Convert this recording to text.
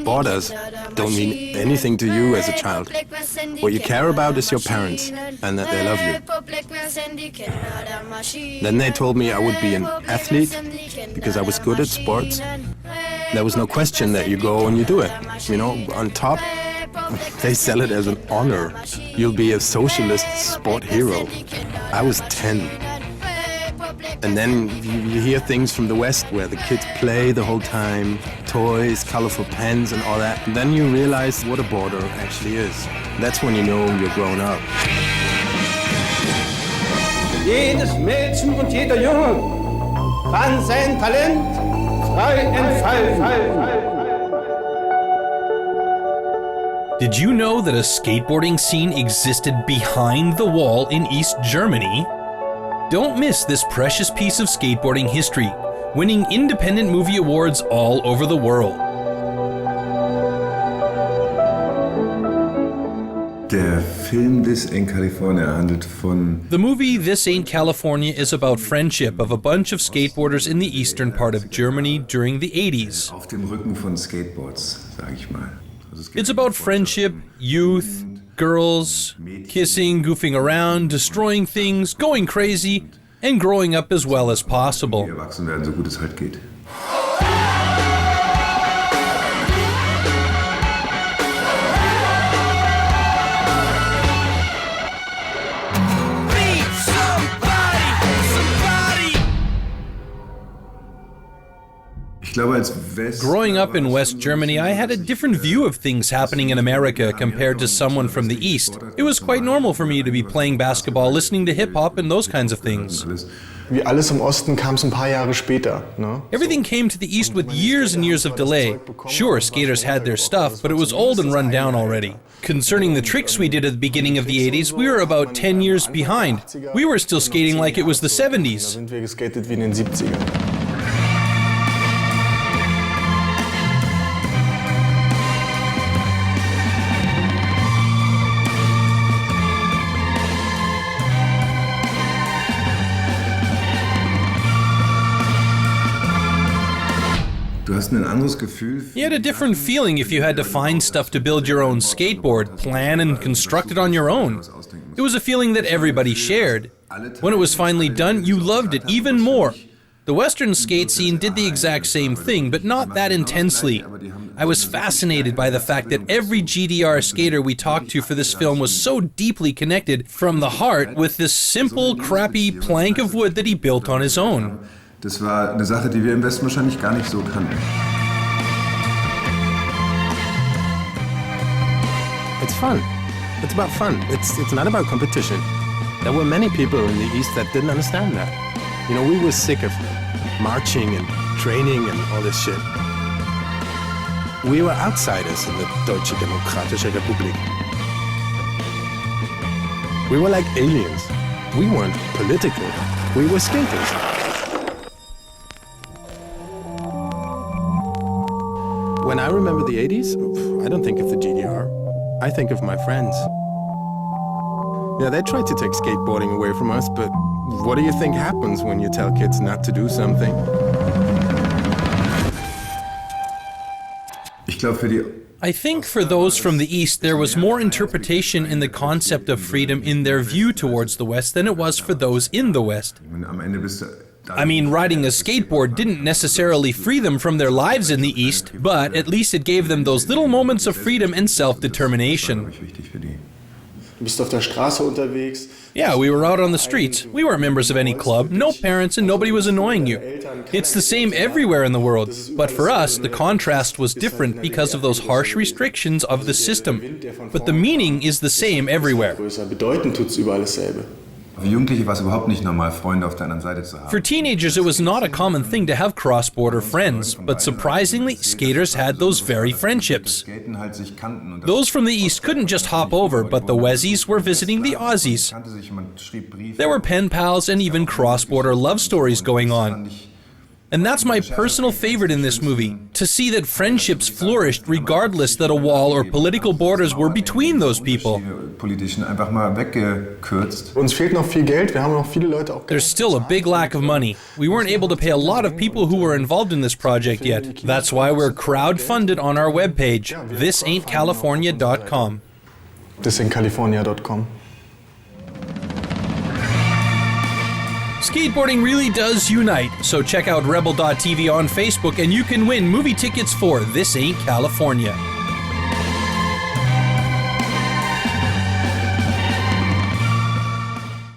Borders don't mean anything to you as a child. What you care about is your parents and that they love you. Then they told me I would be an athlete because I was good at sports. There was no question that you go and you do it. You know, on top, they sell it as an honor. You'll be a socialist sport hero. I was 10. And then you hear things from the West where the kids play the whole time, toys, colorful pens and all that. And then you realize what a boarder actually is. That's when you know you're grown up. Jedes Mädchen und jeder Junge kann sein Talent frei entfalten. Did you know that a skateboarding scene existed behind the wall in East Germany? Don't miss this precious piece of skateboarding history, winning independent movie awards all over the world. Der Film This Ain't California handelt von... The movie This Ain't California is about friendship of a bunch of skateboarders in the eastern part of Germany during the 80s. Auf dem Rücken von Skateboards, sag ich mal. It's about friendship, youth, girls, kissing, goofing around, destroying things, going crazy, and growing up as well as possible. Erwachsen werden, so gut es halt geht. Growing up in West Germany, I had a different view of things happening in America compared to someone from the East. It was quite normal for me to be playing basketball, listening to hip-hop and those kinds of things. Wie alles im Osten kam es ein paar Jahre später. Everything came to the East with years and years of delay. Sure, skaters had their stuff, but it was old and run down already. Concerning the tricks we did at the beginning of the 80s, we were about 10 years behind. We were still skating like it was the 70s. Da sind wir geskatet wie in den 70ern. You had a different feeling if you had to find stuff to build your own skateboard, plan and construct it on your own. It was a feeling that everybody shared. When it was finally done, you loved it even more. The Western skate scene did the exact same thing, but not that intensely. I was fascinated by the fact that every GDR skater we talked to for this film was so deeply connected from the heart with this simple, crappy plank of wood that he built on his own. Das war eine Sache, die wir im Westen wahrscheinlich gar nicht so kannten. It's fun. It's about fun. It's not about competition. There were many people in the East that didn't understand that. You know, we were sick of marching and training and all this shit. We were outsiders in the Deutsche Demokratische Republik. We were like aliens. We weren't political. We were skaters. When I remember the 80s, I don't think of the GDR. I think of my friends. Yeah, they tried to take skateboarding away from us, but what do you think happens when you tell kids not to do something? I think for those from the East, there was more interpretation in the concept of freedom in their view towards the West than it was for those in the West. I mean, riding a skateboard didn't necessarily free them from their lives in the East, but at least it gave them those little moments of freedom and self-determination. Yeah, we were out on the streets. We weren't members of any club, no parents, and nobody was annoying you. It's the same everywhere in the world, but for us, the contrast was different because of those harsh restrictions of the system. But the meaning is the same everywhere. Für Jugendliche war es überhaupt nicht normal, Freunde auf der anderen Seite zu haben. For teenagers, it was not a common thing to have cross-border friends, but surprisingly, skaters had those very friendships. Those from the East couldn't just hop over, but the Westies were visiting the Aussies. There were pen pals and even cross-border love stories going on. And that's my personal favorite in this movie, to see that friendships flourished regardless that a wall or political borders were between those people. Politischen einfach mal weggekürzt. Uns fehlt noch viel Geld, wir haben noch viele Leute auch. There's still a big lack of money. We weren't able to pay a lot of people who were involved in this project yet. That's why we're crowdfunded on our webpage, thisaintcalifornia.com. Thisaintcalifornia.com. Skateboarding really does unite, so check out Rebel.tv on Facebook and you can win movie tickets for This Ain't California.